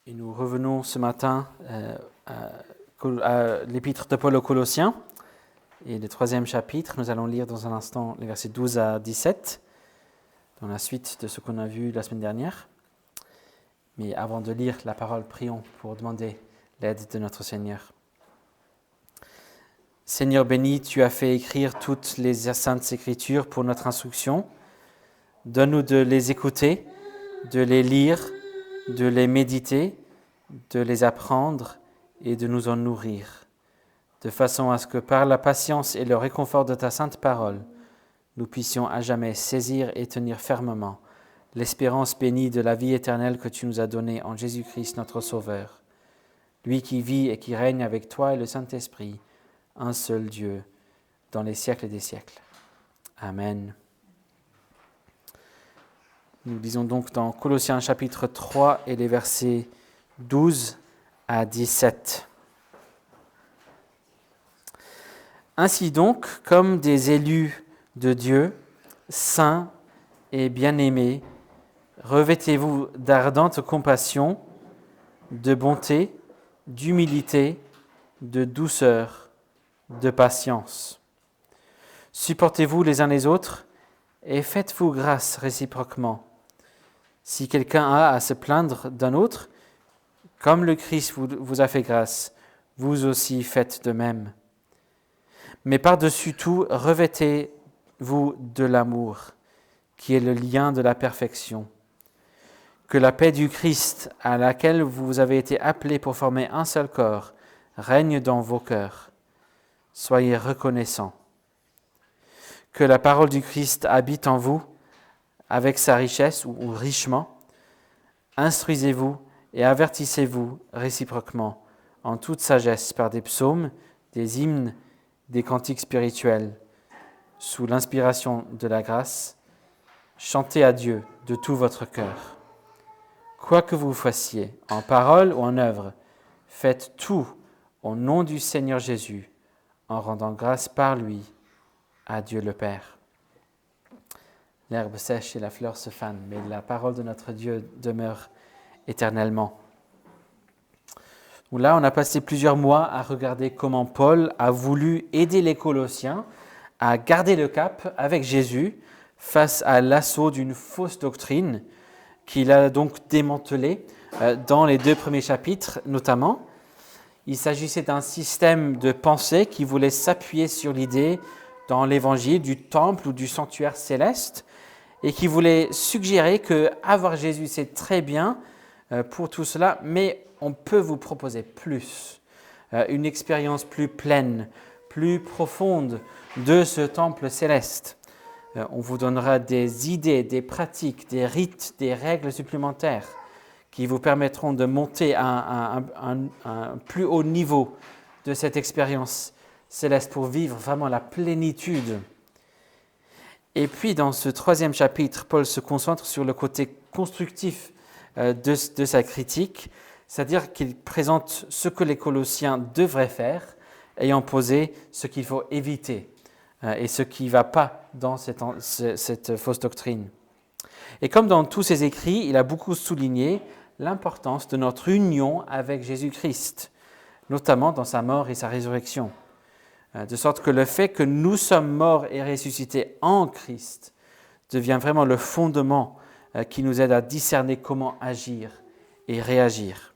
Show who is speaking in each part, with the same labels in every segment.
Speaker 1: Et nous revenons ce matin à l'épître de Paul aux Colossiens, et le 3e chapitre. Nous allons lire dans un instant les versets 12 à 17, dans la suite de ce qu'on a vu la semaine dernière. Mais avant de lire la parole, prions pour demander l'aide de notre Seigneur. Seigneur béni, tu as fait écrire toutes les saintes écritures pour notre instruction. Donne-nous de les écouter, de les lire, de les méditer, de les apprendre et de nous en nourrir, de façon à ce que par la patience et le réconfort de ta sainte parole, nous puissions à jamais saisir et tenir fermement l'espérance bénie de la vie éternelle que tu nous as donnée en Jésus-Christ notre Sauveur, lui qui vit et qui règne avec toi et le Saint-Esprit, un seul Dieu, dans les siècles des siècles. Amen. Nous lisons donc dans Colossiens chapitre 3 et les versets 12 à 17. Ainsi donc, comme des élus de Dieu, saints et bien-aimés, revêtez-vous d'ardente compassion, de bonté, d'humilité, de douceur, de patience. Supportez-vous les uns les autres et faites-vous grâce réciproquement. Si quelqu'un a à se plaindre d'un autre, comme le Christ vous a fait grâce, vous aussi faites de même. Mais par-dessus tout, revêtez-vous de l'amour, qui est le lien de la perfection. Que la paix du Christ, à laquelle vous avez été appelés pour former un seul corps, règne dans vos cœurs. Soyez reconnaissants. Que la parole du Christ habite en vous, avec sa richesse ou richement. Instruisez-vous et avertissez-vous réciproquement en toute sagesse par des psaumes, des hymnes, des cantiques spirituels, sous l'inspiration de la grâce. Chantez à Dieu de tout votre cœur. Quoi que vous fassiez, en parole ou en œuvre, faites tout au nom du Seigneur Jésus, en rendant grâce par lui à Dieu le Père. L'herbe sèche et la fleur se fanent, mais la parole de notre Dieu demeure éternellement. Là, on a passé plusieurs mois à regarder comment Paul a voulu aider les Colossiens à garder le cap avec Jésus face à l'assaut d'une fausse doctrine qu'il a donc démantelée dans les 2 premiers chapitres notamment. Il s'agissait d'un système de pensée qui voulait s'appuyer sur l'idée dans l'Évangile du temple ou du sanctuaire céleste et qui voulait suggérer que avoir Jésus c'est très bien pour tout cela, mais on peut vous proposer plus, une expérience plus pleine, plus profonde de ce temple céleste. On vous donnera des idées, des pratiques, des rites, des règles supplémentaires qui vous permettront de monter à un plus haut niveau de cette expérience céleste pour vivre vraiment la plénitude. Et puis dans ce 3e chapitre, Paul se concentre sur le côté constructif de sa critique, c'est-à-dire qu'il présente ce que les Colossiens devraient faire, ayant posé ce qu'il faut éviter et ce qui ne va pas dans cette fausse doctrine. Et comme dans tous ses écrits, il a beaucoup souligné l'importance de notre union avec Jésus-Christ, notamment dans sa mort et sa résurrection. De sorte que le fait que nous sommes morts et ressuscités en Christ devient vraiment le fondement qui nous aide à discerner comment agir et réagir.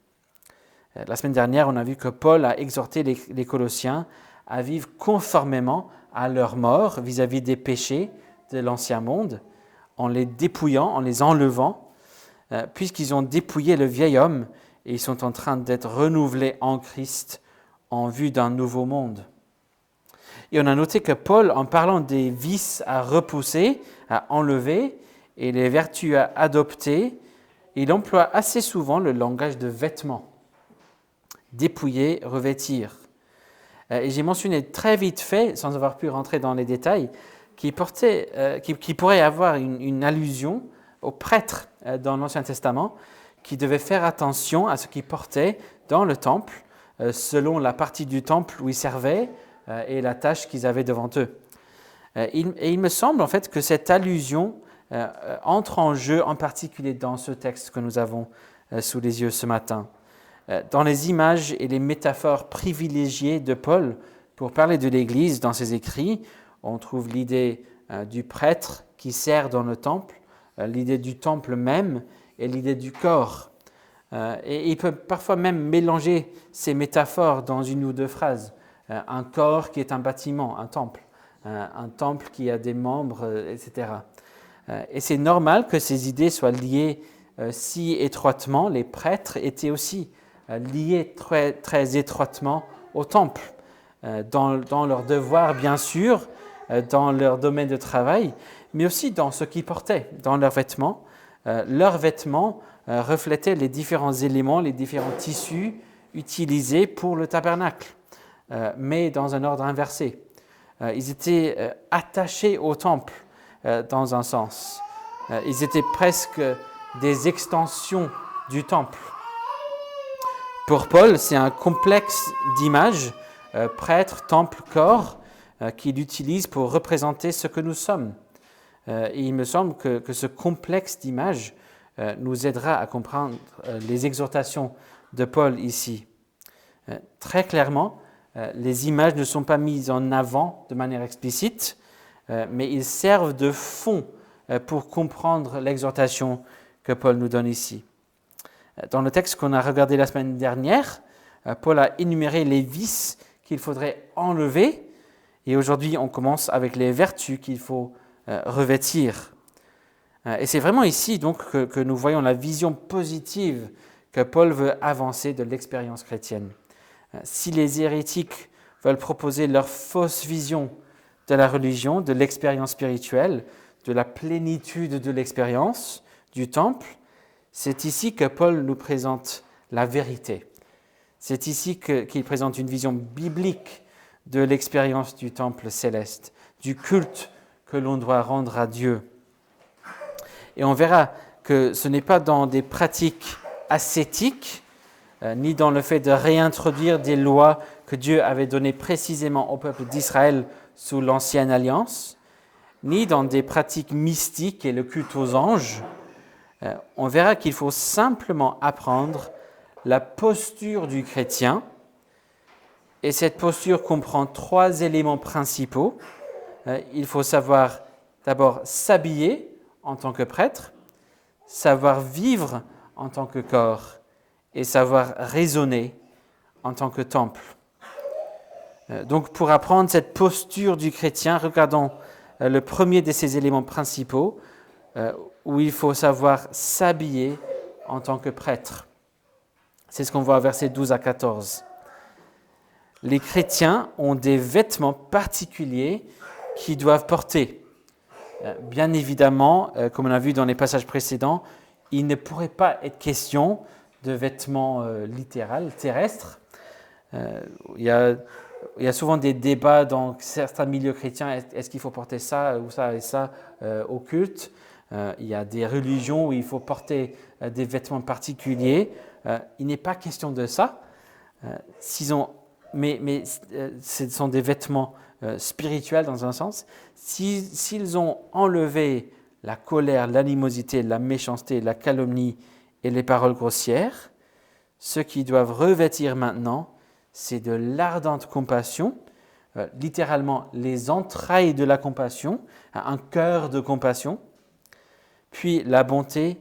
Speaker 1: La semaine dernière, on a vu que Paul a exhorté les Colossiens à vivre conformément à leur mort vis-à-vis des péchés de l'ancien monde, en les dépouillant, en les enlevant, puisqu'ils ont dépouillé le vieil homme et ils sont en train d'être renouvelés en Christ en vue d'un nouveau monde. Et on a noté que Paul, en parlant des vices à repousser, à enlever, et les vertus à adopter, il emploie assez souvent le langage de vêtements. Dépouiller, revêtir. Et j'ai mentionné très vite fait, sans avoir pu rentrer dans les détails, qui pourrait avoir une allusion aux prêtres dans l'Ancien Testament, qui devaient faire attention à ce qu'ils portaient dans le temple, selon la partie du temple où ils servaient et la tâche qu'ils avaient devant eux. Et il me semble en fait que cette allusion entre en jeu en particulier dans ce texte que nous avons sous les yeux ce matin. Dans les images et les métaphores privilégiées de Paul pour parler de l'Église dans ses écrits, on trouve l'idée du prêtre qui sert dans le temple, l'idée du temple même et l'idée du corps. Et il peut parfois même mélanger ces métaphores dans une ou deux phrases. Un corps qui est un bâtiment, un temple qui a des membres, etc. Et c'est normal que ces idées soient liées si étroitement. Les prêtres étaient aussi liés très, très étroitement au temple, dans leur devoir bien sûr, dans leur domaine de travail, mais aussi dans ce qu'ils portaient, dans leurs vêtements. Leurs vêtements reflétaient les différents éléments, les différents tissus utilisés pour le tabernacle, mais dans un ordre inversé. Ils étaient attachés au temple dans un sens. Ils étaient presque des extensions du temple. Pour Paul, c'est un complexe d'images, prêtre, temple, corps, qu'il utilise pour représenter ce que nous sommes. Et il me semble que ce complexe d'images nous aidera à comprendre les exhortations de Paul ici. Très clairement, les images ne sont pas mises en avant de manière explicite, mais ils servent de fond pour comprendre l'exhortation que Paul nous donne ici. Dans le texte qu'on a regardé la semaine dernière, Paul a énuméré les vices qu'il faudrait enlever, et aujourd'hui on commence avec les vertus qu'il faut revêtir. Et c'est vraiment ici donc que nous voyons la vision positive que Paul veut avancer de l'expérience chrétienne. Si les hérétiques veulent proposer leur fausse vision de la religion, de l'expérience spirituelle, de la plénitude de l'expérience du temple, c'est ici que Paul nous présente la vérité. C'est ici qu'il présente une vision biblique de l'expérience du temple céleste, du culte que l'on doit rendre à Dieu. Et on verra que ce n'est pas dans des pratiques ascétiques, ni dans le fait de réintroduire des lois que Dieu avait données précisément au peuple d'Israël sous l'Ancienne Alliance, ni dans des pratiques mystiques et le culte aux anges. On verra qu'il faut simplement apprendre la posture du chrétien, et cette posture comprend 3 éléments principaux. Il faut savoir d'abord s'habiller en tant que prêtre, savoir vivre en tant que corps, et savoir raisonner en tant que temple. Donc pour apprendre cette posture du chrétien, regardons le premier de ces éléments principaux, où il faut savoir s'habiller en tant que prêtre. C'est ce qu'on voit à versets 12 à 14. Les chrétiens ont des vêtements particuliers qu'ils doivent porter. Bien évidemment, comme on a vu dans les passages précédents, il ne pourrait pas être question de vêtements littéraux, terrestres. Il y a souvent des débats dans certains milieux chrétiens, est-ce qu'il faut porter ça ou ça et ça au culte? Il y a des religions où il faut porter des vêtements particuliers. Il n'est pas question de ça. Mais ce sont des vêtements spirituels dans un sens. S'ils ont enlevé la colère, l'animosité, la méchanceté, la calomnie et les paroles grossières, ce qu'ils doivent revêtir maintenant, c'est de l'ardente compassion, littéralement les entrailles de la compassion, un cœur de compassion, puis la bonté,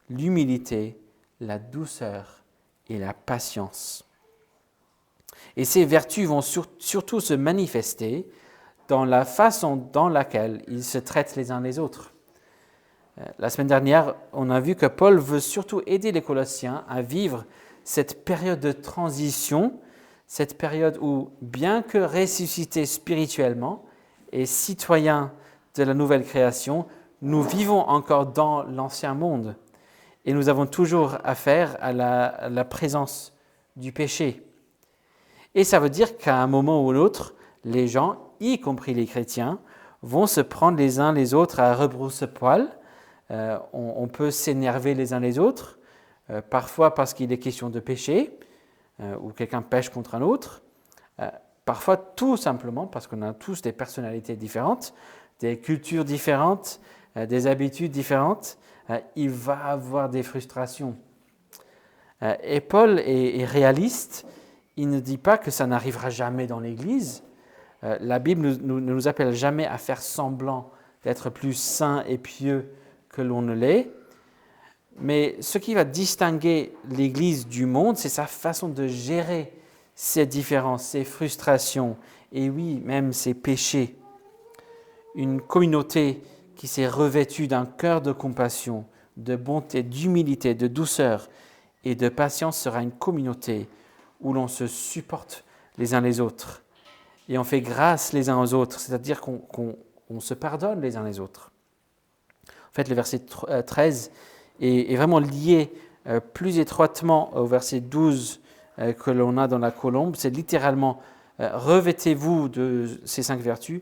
Speaker 1: l'humilité, la douceur et la patience. Et ces vertus vont surtout se manifester dans la façon dans laquelle ils se traitent les uns les autres. La semaine dernière, on a vu que Paul veut surtout aider les Colossiens à vivre cette période de transition, cette période où, bien que ressuscités spirituellement et citoyens de la nouvelle création, nous vivons encore dans l'ancien monde et nous avons toujours affaire à la présence du péché. Et ça veut dire qu'à un moment ou l'autre, les gens, y compris les chrétiens, vont se prendre les uns les autres à rebrousse-poil. On peut s'énerver les uns les autres, parfois parce qu'il est question de péché, ou quelqu'un pêche contre un autre, parfois tout simplement parce qu'on a tous des personnalités différentes, des cultures différentes, des habitudes différentes. Il va y avoir des frustrations. Et Paul est réaliste. Il ne dit pas que ça n'arrivera jamais dans l'Église. La Bible ne nous appelle jamais à faire semblant d'être plus saints et pieux que l'on ne l'est. Mais ce qui va distinguer l'Église du monde, c'est sa façon de gérer ses différences, ses frustrations et oui, même ses péchés. Une communauté qui s'est revêtue d'un cœur de compassion, de bonté, d'humilité, de douceur et de patience sera une communauté où l'on se supporte les uns les autres et on fait grâce les uns aux autres, c'est-à-dire qu'on se pardonne les uns les autres. En fait, le verset 13 est vraiment lié plus étroitement au verset 12 que l'on a dans la colombe. C'est littéralement « Revêtez-vous de ces 5 vertus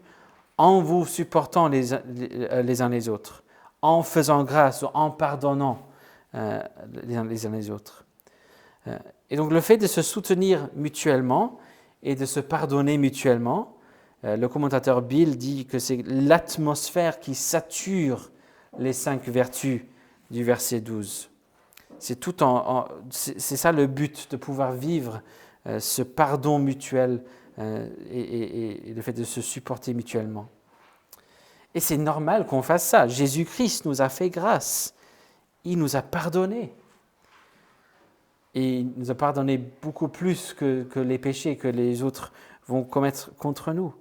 Speaker 1: en vous supportant les uns les autres, en faisant grâce, en pardonnant les uns les autres. » Et donc le fait de se soutenir mutuellement et de se pardonner mutuellement, le commentateur Bill dit que c'est l'atmosphère qui sature les 5 vertus du verset 12. C'est ça le but, de pouvoir vivre ce pardon mutuel et le fait de se supporter mutuellement. Et c'est normal qu'on fasse ça. Jésus-Christ nous a fait grâce. Il nous a pardonné. Et il nous a pardonné beaucoup plus que les péchés que les autres vont commettre contre nous.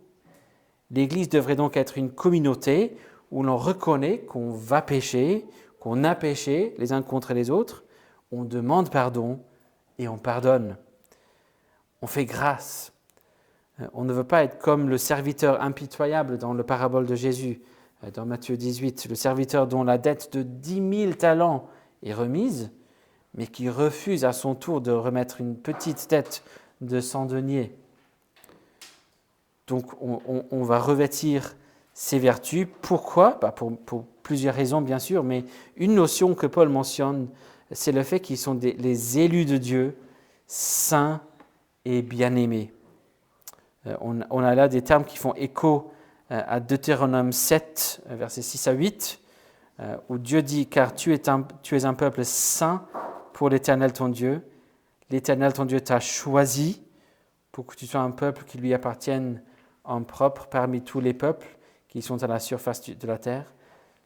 Speaker 1: L'Église devrait donc être une communauté où l'on reconnaît qu'on va pécher, qu'on a péché les uns contre les autres, on demande pardon et on pardonne. On fait grâce. On ne veut pas être comme le serviteur impitoyable dans la parabole de Jésus, dans Matthieu 18, le serviteur dont la dette de 10 000 talents est remise, mais qui refuse à son tour de remettre une petite dette de 100 deniers. Donc on va revêtir ces vertus. Pourquoi ? Pour plusieurs raisons bien sûr, mais une notion que Paul mentionne, c'est le fait qu'ils sont les élus de Dieu, saints et bien-aimés. On a là des termes qui font écho à Deutéronome 7, versets 6 à 8, où Dieu dit « Car tu es un peuple saint pour l'Éternel ton Dieu. L'Éternel ton Dieu t'a choisi pour que tu sois un peuple qui lui appartienne en propre parmi tous les peuples qui sont à la surface de la terre.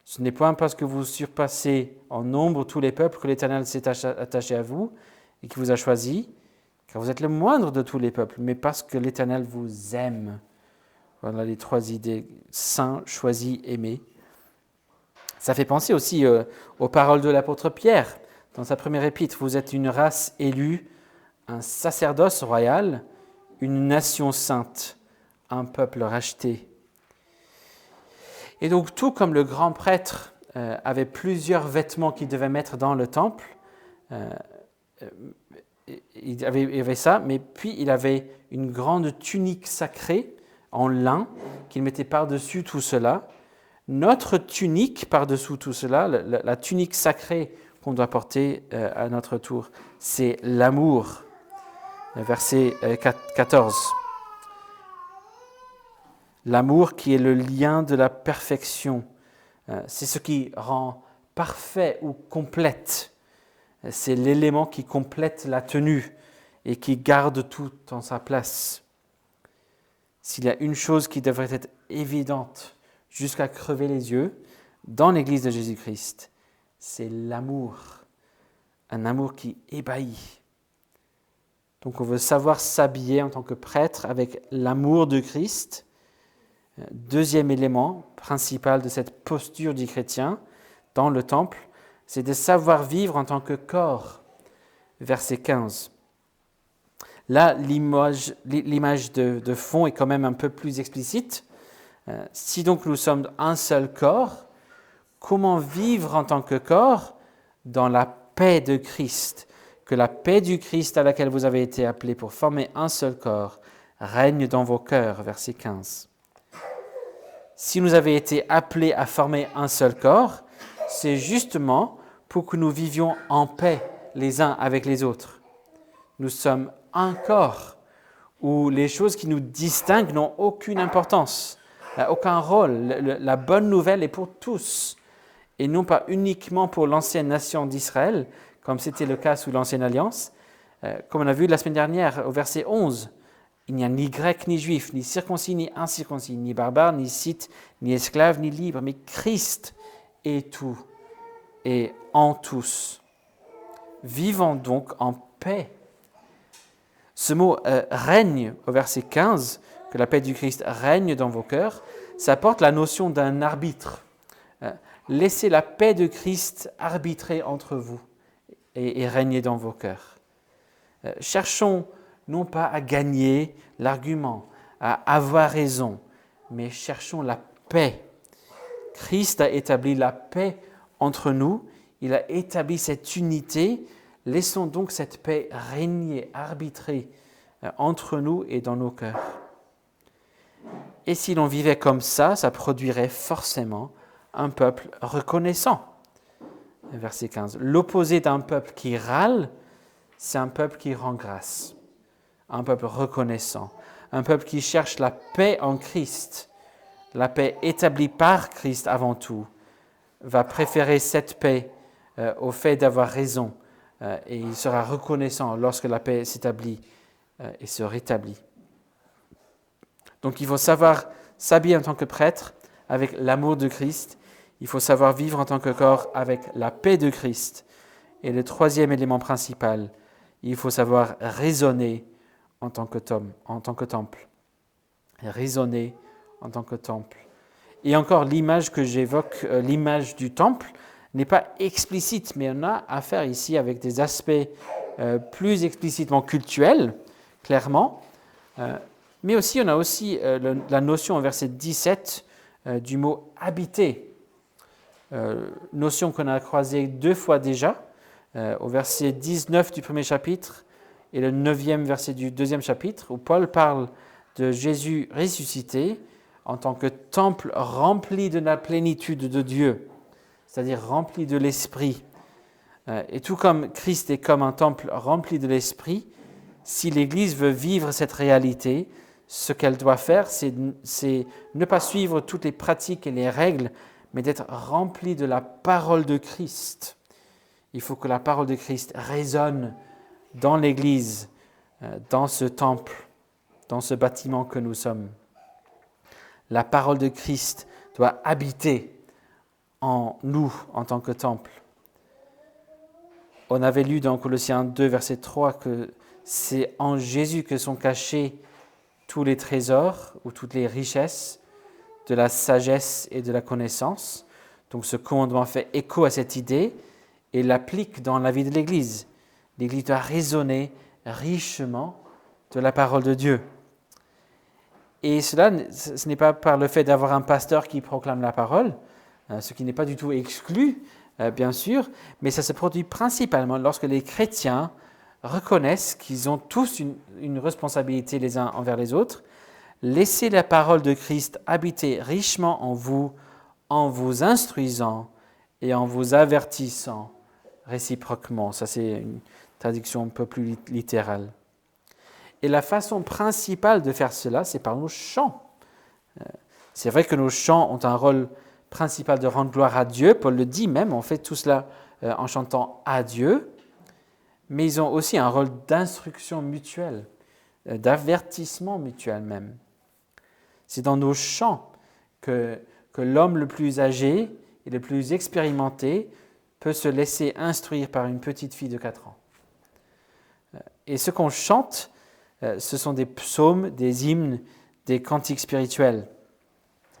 Speaker 1: Ce n'est point parce que vous surpassez en nombre tous les peuples que l'Éternel s'est attaché à vous et qui vous a choisi, car vous êtes le moindre de tous les peuples, mais parce que l'Éternel vous aime. » Voilà les 3 idées, saint, choisi, aimé. Ça fait penser aussi aux paroles de l'apôtre Pierre. Dans sa première épître, vous êtes une race élue, un sacerdoce royal, une nation sainte, un peuple racheté. Et donc, tout comme le grand prêtre avait plusieurs vêtements qu'il devait mettre dans le temple, il avait ça, mais puis il avait une grande tunique sacrée en lin qu'il mettait par-dessus tout cela. Notre tunique par-dessous tout cela, la tunique sacrée qu'on doit porter à notre tour, c'est l'amour. Verset 14. L'amour qui est le lien de la perfection. C'est ce qui rend parfait ou complète. C'est l'élément qui complète la tenue et qui garde tout en sa place. S'il y a une chose qui devrait être évidente jusqu'à crever les yeux dans l'Église de Jésus-Christ, c'est l'amour. Un amour qui ébahit. Donc on veut savoir s'habiller en tant que prêtre avec l'amour de Christ. Deuxième élément principal de cette posture du chrétien dans le temple, c'est de savoir vivre en tant que corps. Verset 15. Là, l'image de fond est quand même un peu plus explicite. Si donc nous sommes un seul corps, comment vivre en tant que corps dans la paix de Christ ? Que la paix du Christ à laquelle vous avez été appelés pour former un seul corps règne dans vos cœurs. Verset 15. Si nous avons été appelés à former un seul corps, c'est justement pour que nous vivions en paix les uns avec les autres. Nous sommes un corps où les choses qui nous distinguent n'ont aucune importance, aucun rôle. La bonne nouvelle est pour tous et non pas uniquement pour l'ancienne nation d'Israël, comme c'était le cas sous l'Ancienne Alliance. Comme on a vu la semaine dernière au verset 11, il n'y a ni grec ni juif, ni circoncis ni incirconcis, ni barbare, ni scythe, ni esclave, ni libre, mais Christ est tout et en tous. Vivons donc en paix. Ce mot règne au verset 15, que la paix du Christ règne dans vos cœurs, ça porte la notion d'un arbitre. Laissez la paix de Christ arbitrer entre vous et régner dans vos cœurs. Cherchons non pas à gagner l'argument, à avoir raison, mais cherchons la paix. Christ a établi la paix entre nous, il a établi cette unité. Laissons donc cette paix régner, arbitrer entre nous et dans nos cœurs. Et si l'on vivait comme ça produirait forcément un peuple reconnaissant. Verset 15. L'opposé d'un peuple qui râle, c'est un peuple qui rend grâce. Un peuple reconnaissant. Un peuple qui cherche la paix en Christ, la paix établie par Christ avant tout, va préférer cette paix au fait d'avoir raison. Et il sera reconnaissant lorsque la paix s'établit et se rétablit. Donc il faut savoir s'habiller en tant que prêtre avec l'amour de Christ. Il faut savoir vivre en tant que corps avec la paix de Christ. Et le troisième élément principal, il faut savoir raisonner en tant que temple. Raisonner en tant que temple. Et encore, l'image que j'évoque, l'image du temple, n'est pas explicite, mais on a affaire ici avec des aspects plus explicitement cultuels, clairement. Mais aussi, on a aussi la notion au verset 17 du mot « habiter ». Notion qu'on a croisée 2 fois déjà, au verset 19 du premier chapitre et le 9e verset du 2e chapitre, où Paul parle de Jésus ressuscité en tant que temple rempli de la plénitude de Dieu, c'est-à-dire rempli de l'Esprit. Et tout comme Christ est comme un temple rempli de l'Esprit, si l'Église veut vivre cette réalité, ce qu'elle doit faire, c'est ne pas suivre toutes les pratiques et les règles, mais d'être remplie de la parole de Christ. Il faut que la parole de Christ résonne dans l'Église, dans ce temple, dans ce bâtiment que nous sommes. La parole de Christ doit habiter en nous en tant que temple. On avait lu dans Colossiens 2, verset 3, que c'est en Jésus que sont cachés tous les trésors ou toutes les richesses de la sagesse et de la connaissance. Donc ce commandement fait écho à cette idée et l'applique dans la vie de l'Église. L'Église doit raisonner richement de la parole de Dieu. Et cela, ce n'est pas par le fait d'avoir un pasteur qui proclame la parole, ce qui n'est pas du tout exclu, bien sûr, mais ça se produit principalement lorsque les chrétiens reconnaissent qu'ils ont tous une responsabilité les uns envers les autres. Laissez la parole de Christ habiter richement en vous instruisant et en vous avertissant réciproquement. Ça, c'est une traduction un peu plus littérale. Et la façon principale de faire cela, c'est par nos chants. C'est vrai que nos chants ont un rôle principal de rendre gloire à Dieu. Paul le dit même, on fait tout cela en chantant à Dieu. Mais ils ont aussi un rôle d'instruction mutuelle, d'avertissement mutuel même. C'est dans nos chants que l'homme le plus âgé et le plus expérimenté peut se laisser instruire par une petite fille de 4 ans. Et ce qu'on chante, ce sont des psaumes, des hymnes, des cantiques spirituels.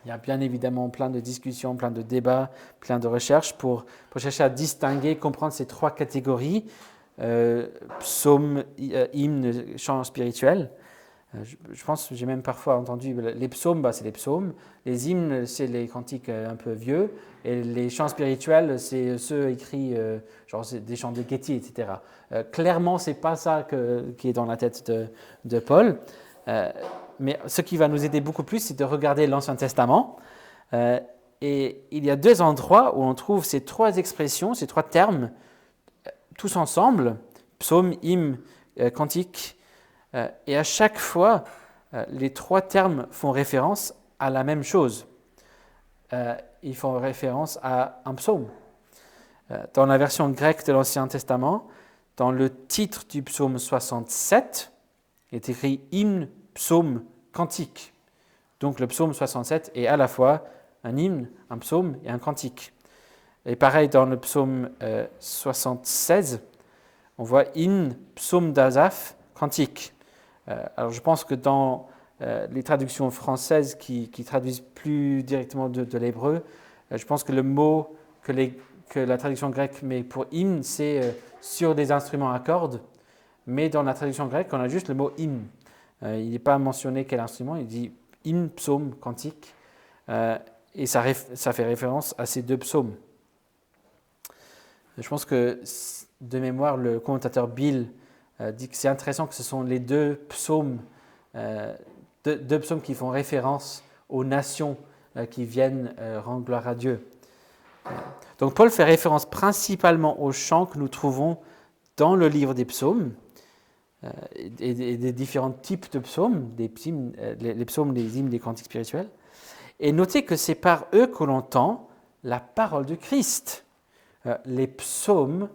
Speaker 1: Il y a bien évidemment plein de discussions, plein de débats, plein de recherches pour chercher à distinguer, comprendre ces 3 catégories, psaumes, hymnes, chants spirituels. Je pense que j'ai même parfois entendu les psaumes, c'est les psaumes, les hymnes, c'est les cantiques un peu vieux, et les chants spirituels, c'est ceux écrits, genre c'est des chants de Getty, etc. Clairement, ce n'est pas ça qui est dans la tête de Paul, mais ce qui va nous aider beaucoup plus, c'est de regarder l'Ancien Testament, et il y a 2 endroits où on trouve ces 3 expressions, ces 3 termes, tous ensemble, psaume, hymne, cantique. Et à chaque fois, les 3 termes font référence à la même chose. Ils font référence à un psaume. Dans la version grecque de l'Ancien Testament, dans le titre du psaume 67, il est écrit « hymne, psaume, cantique ». Donc le psaume 67 est à la fois un hymne, un psaume et un cantique. Et pareil dans le psaume 76, on voit hymne, psaume d'Asaph, cantique. Alors je pense que dans les traductions françaises qui traduisent plus directement de l'hébreu, je pense que le mot que la traduction grecque met pour hymne, c'est sur des instruments à cordes, mais dans la traduction grecque, on a juste le mot hymne. Il n'est pas mentionné quel instrument, il dit hymne, psaume, cantique, et ça fait référence à ces deux psaumes. Je pense que, de mémoire, le commentateur Bill dit que c'est intéressant que ce sont les deux psaumes qui font référence aux nations qui viennent rendre gloire à Dieu. Donc Paul fait référence principalement aux chants que nous trouvons dans le livre des psaumes et des différents types de psaumes, les psaumes, les hymnes, les cantiques spirituels. Et notez que c'est par eux que l'on entend la parole de Christ. Les psaumes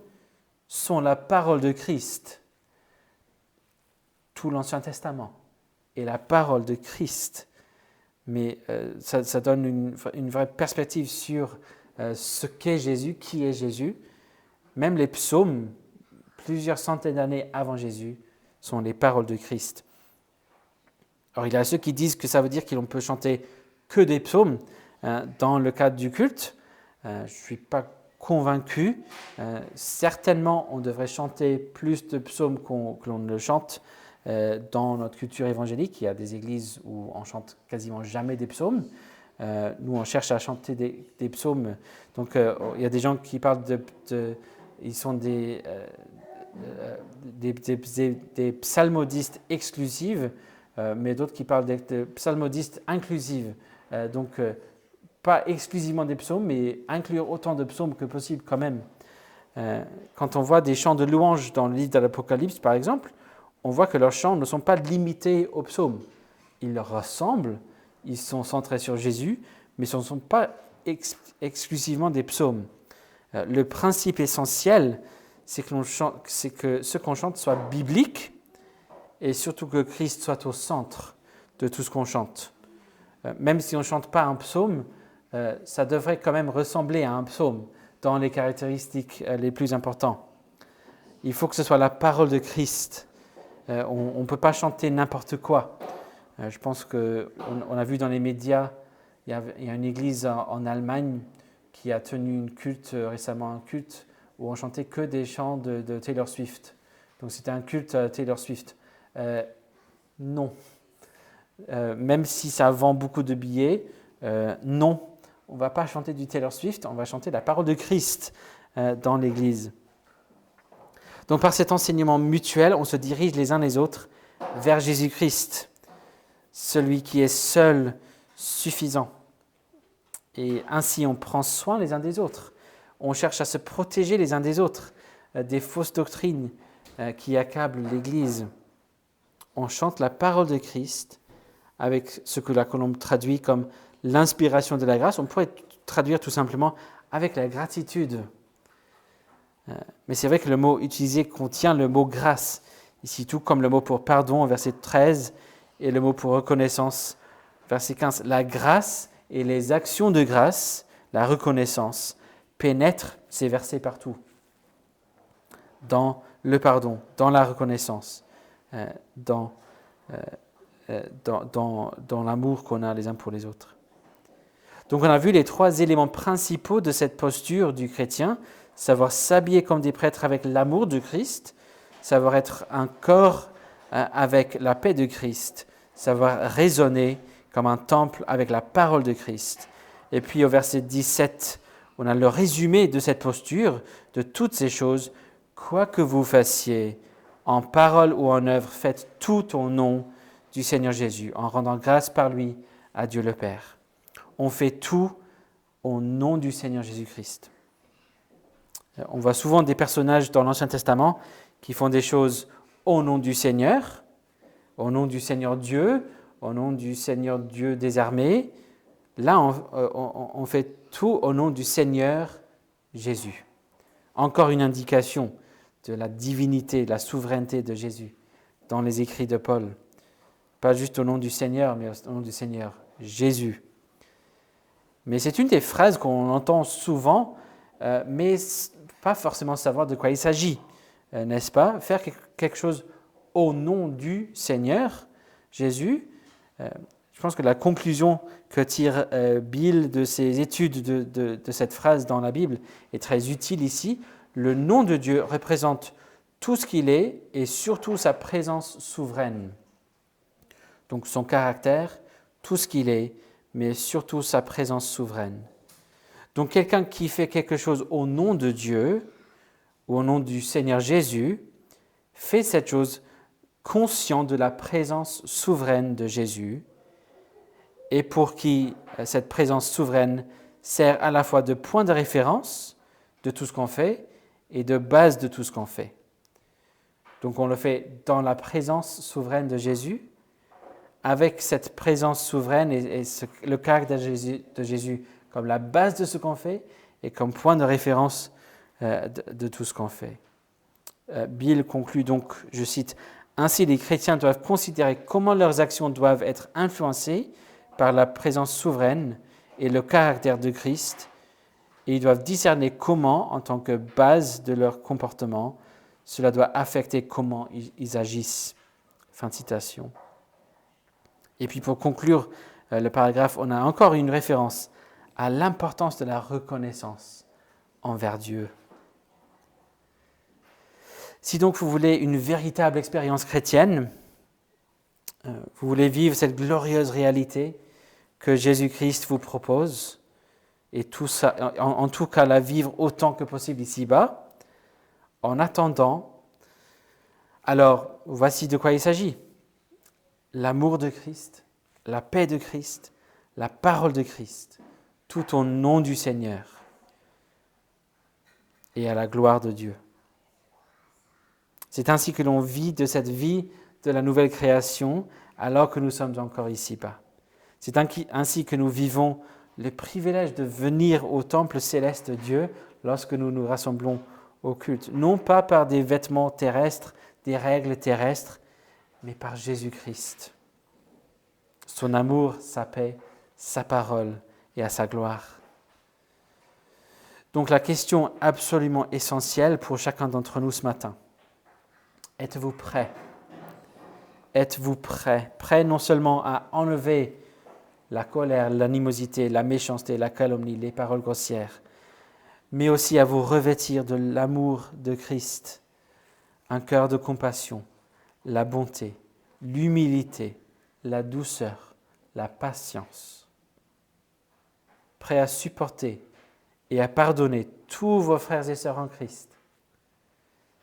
Speaker 1: sont la parole de Christ. Tout l'Ancien Testament est la parole de Christ. Mais ça donne une vraie perspective sur ce qu'est Jésus, qui est Jésus. Même les psaumes, plusieurs centaines d'années avant Jésus, sont les paroles de Christ. Alors il y a ceux qui disent que ça veut dire qu'on peut chanter que des psaumes dans le cadre du culte. Je ne suis pas convaincu. Certainement, on devrait chanter plus de psaumes que l'on ne le chante dans notre culture évangélique. Il y a des églises où on chante quasiment jamais des psaumes. Nous, on cherche à chanter des psaumes. Donc, il y a des gens qui parlent ils sont des psalmodistes exclusives, mais d'autres qui parlent de psalmodistes inclusives. Donc, pas exclusivement des psaumes, mais inclure autant de psaumes que possible quand même. Quand on voit des chants de louanges dans le livre de l'Apocalypse, par exemple, on voit que leurs chants ne sont pas limités aux psaumes. Ils leur ressemblent, ils sont centrés sur Jésus, mais ce ne sont pas exclusivement des psaumes. Le principe essentiel, c'est que ce qu'on chante soit biblique et surtout que Christ soit au centre de tout ce qu'on chante. Même si on ne chante pas un psaume, ça devrait quand même ressembler à un psaume dans les caractéristiques les plus importantes. Il faut que ce soit la parole de Christ. On ne peut pas chanter n'importe quoi. Je pense qu'on a vu dans les médias, il y a une église en Allemagne qui a tenu récemment un culte où on chantait que des chants de Taylor Swift. Donc c'était un culte à Taylor Swift. Non. Même si ça vend beaucoup de billets, non. On ne va pas chanter du Taylor Swift, on va chanter la parole de Christ dans l'église. Donc par cet enseignement mutuel, on se dirige les uns les autres vers Jésus-Christ, celui qui est seul suffisant. Et ainsi, on prend soin les uns des autres. On cherche à se protéger les uns des autres des fausses doctrines qui accablent l'Église. On chante la parole de Christ avec ce que la Colombe traduit comme l'inspiration de la grâce. On pourrait traduire tout simplement avec la gratitude. Mais c'est vrai que le mot utilisé contient le mot grâce, ici tout comme le mot pour pardon, verset 13, et le mot pour reconnaissance, verset 15. La grâce et les actions de grâce, la reconnaissance, pénètrent ces versets partout. Dans le pardon, dans la reconnaissance, dans l'amour qu'on a les uns pour les autres. Donc on a vu les trois éléments principaux de cette posture du chrétien, savoir s'habiller comme des prêtres avec l'amour de Christ, savoir être un corps avec la paix de Christ, savoir raisonner comme un temple avec la parole de Christ. Et puis au verset 17, on a le résumé de cette posture, de toutes ces choses. Quoi que vous fassiez, en parole ou en œuvre, faites tout au nom du Seigneur Jésus, en rendant grâce par lui à Dieu le Père. On fait tout au nom du Seigneur Jésus-Christ. On voit souvent des personnages dans l'Ancien Testament qui font des choses au nom du Seigneur, au nom du Seigneur Dieu, au nom du Seigneur Dieu des armées. Là, on fait tout au nom du Seigneur Jésus. Encore une indication de la divinité, de la souveraineté de Jésus dans les écrits de Paul. Pas juste au nom du Seigneur, mais au nom du Seigneur, Jésus. Mais c'est une des phrases qu'on entend souvent, mais pas forcément savoir de quoi il s'agit, n'est-ce pas? Faire quelque chose au nom du Seigneur, Jésus. Je pense que la conclusion que tire Bill de ses études de cette phrase dans la Bible est très utile ici. Le nom de Dieu représente tout ce qu'il est et surtout sa présence souveraine. Donc son caractère, tout ce qu'il est, mais surtout sa présence souveraine. Donc quelqu'un qui fait quelque chose au nom de Dieu, ou au nom du Seigneur Jésus, fait cette chose conscient de la présence souveraine de Jésus, et pour qui cette présence souveraine sert à la fois de point de référence de tout ce qu'on fait et de base de tout ce qu'on fait. Donc on le fait dans la présence souveraine de Jésus, avec cette présence souveraine et le caractère de Jésus comme la base de ce qu'on fait et comme point de référence de tout ce qu'on fait. Bill conclut donc, je cite, « Ainsi les chrétiens doivent considérer comment leurs actions doivent être influencées par la présence souveraine et le caractère de Christ, et ils doivent discerner comment, en tant que base de leur comportement, cela doit affecter comment ils agissent. » Fin de citation. Et puis pour conclure le paragraphe, on a encore une référence à l'importance de la reconnaissance envers Dieu. Si donc vous voulez une véritable expérience chrétienne, vous voulez vivre cette glorieuse réalité que Jésus-Christ vous propose, et tout ça, en tout cas la vivre autant que possible ici-bas, en attendant, alors voici de quoi il s'agit. L'amour de Christ, la paix de Christ, la parole de Christ, tout au nom du Seigneur et à la gloire de Dieu. C'est ainsi que l'on vit de cette vie de la nouvelle création alors que nous sommes encore ici-bas. C'est ainsi que nous vivons le privilège de venir au temple céleste de Dieu lorsque nous nous rassemblons au culte. Non pas par des vêtements terrestres, des règles terrestres, mais par Jésus-Christ. Son amour, sa paix, sa parole et à sa gloire. Donc la question absolument essentielle pour chacun d'entre nous ce matin. Êtes-vous prêts? Êtes-vous prêts? Prêts non seulement à enlever la colère, l'animosité, la méchanceté, la calomnie, les paroles grossières, mais aussi à vous revêtir de l'amour de Christ, un cœur de compassion, la bonté, l'humilité, la douceur, la patience. Prêts à supporter et à pardonner tous vos frères et sœurs en Christ,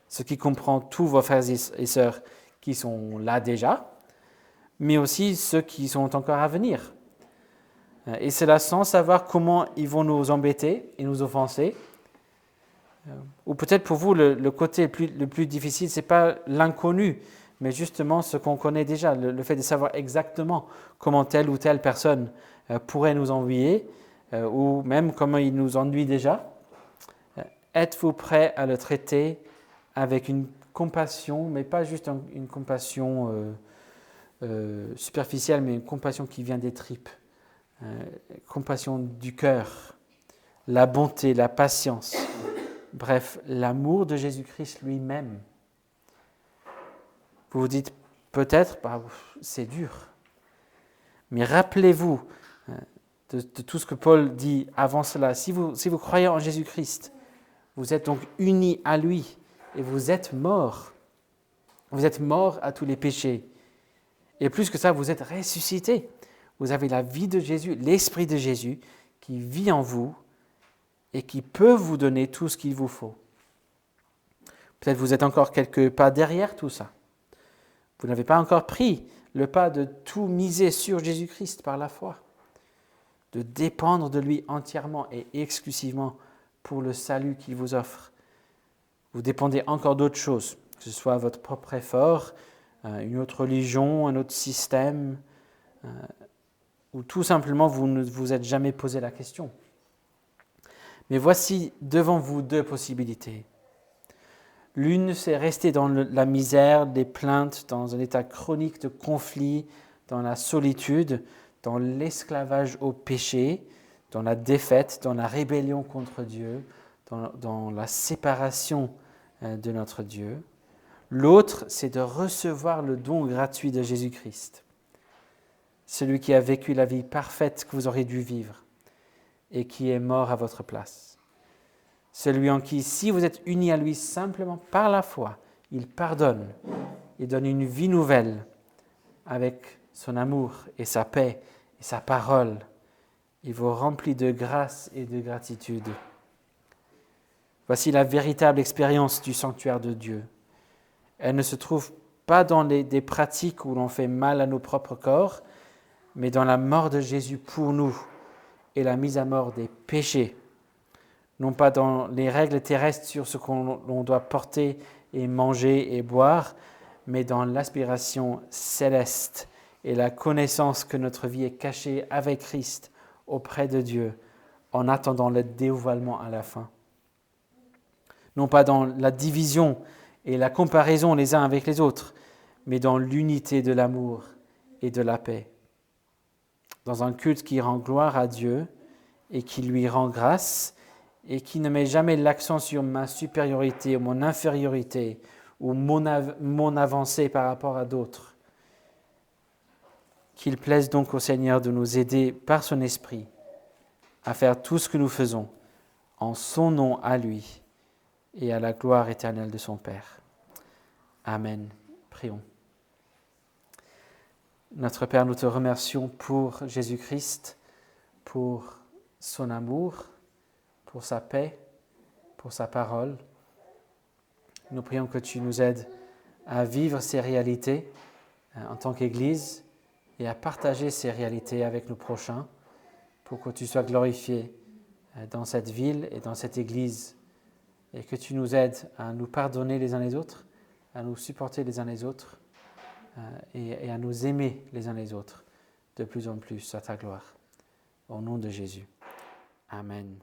Speaker 1: ce qui comprend tous vos frères et sœurs qui sont là déjà, mais aussi ceux qui sont encore à venir. Et cela sans savoir comment ils vont nous embêter et nous offenser. Ou peut-être pour vous, le côté le plus difficile, ce n'est pas l'inconnu, mais justement ce qu'on connaît déjà, le fait de savoir exactement comment telle ou telle personne pourrait nous ennuyer, ou même comment il nous ennuie déjà. Êtes-vous prêt à le traiter avec une compassion, mais pas juste une compassion superficielle, mais une compassion qui vient des tripes, compassion du cœur, la bonté, la patience, bref, l'amour de Jésus-Christ lui-même. Vous vous dites peut-être, c'est dur, mais rappelez-vous de tout ce que Paul dit avant cela. Si vous croyez en Jésus-Christ, vous êtes donc unis à lui et vous êtes morts. Vous êtes morts à tous les péchés. Et plus que ça, vous êtes ressuscités. Vous avez la vie de Jésus, l'Esprit de Jésus qui vit en vous et qui peut vous donner tout ce qu'il vous faut. Peut-être vous êtes encore quelques pas derrière tout ça. Vous n'avez pas encore pris le pas de tout miser sur Jésus-Christ par la foi, de dépendre de lui entièrement et exclusivement pour le salut qu'il vous offre. Vous dépendez encore d'autres choses, que ce soit votre propre effort, une autre religion, un autre système, ou tout simplement vous ne vous êtes jamais posé la question. Mais voici devant vous deux possibilités. L'une, c'est rester dans la misère, des plaintes, dans un état chronique de conflit, dans la solitude, dans l'esclavage au péché, dans la défaite, dans la rébellion contre Dieu, dans la séparation de notre Dieu. L'autre, c'est de recevoir le don gratuit de Jésus-Christ, celui qui a vécu la vie parfaite que vous auriez dû vivre et qui est mort à votre place. Celui en qui, si vous êtes unis à lui simplement par la foi, il pardonne, il donne une vie nouvelle avec son amour et sa paix et sa parole. Il vous remplit de grâce et de gratitude. Voici la véritable expérience du sanctuaire de Dieu. Elle ne se trouve pas dans des pratiques où l'on fait mal à nos propres corps, mais dans la mort de Jésus pour nous et la mise à mort des péchés. Non pas dans les règles terrestres sur ce qu'on doit porter et manger et boire, mais dans l'aspiration céleste et la connaissance que notre vie est cachée avec Christ auprès de Dieu en attendant le dévoilement à la fin. Non pas dans la division et la comparaison les uns avec les autres, mais dans l'unité de l'amour et de la paix. Dans un culte qui rend gloire à Dieu et qui lui rend grâce et qui ne met jamais l'accent sur ma supériorité ou mon infériorité ou mon avancée par rapport à d'autres. Qu'il plaise donc au Seigneur de nous aider par son Esprit à faire tout ce que nous faisons en son nom à lui et à la gloire éternelle de son Père. Amen. Prions. Notre Père, nous te remercions pour Jésus-Christ, pour son amour, pour sa paix, pour sa parole. Nous prions que tu nous aides à vivre ces réalités en tant qu'Église et à partager ces réalités avec nos prochains pour que tu sois glorifié dans cette ville et dans cette Église et que tu nous aides à nous pardonner les uns les autres, à nous supporter les uns les autres et à nous aimer les uns les autres de plus en plus à ta gloire. Au nom de Jésus. Amen.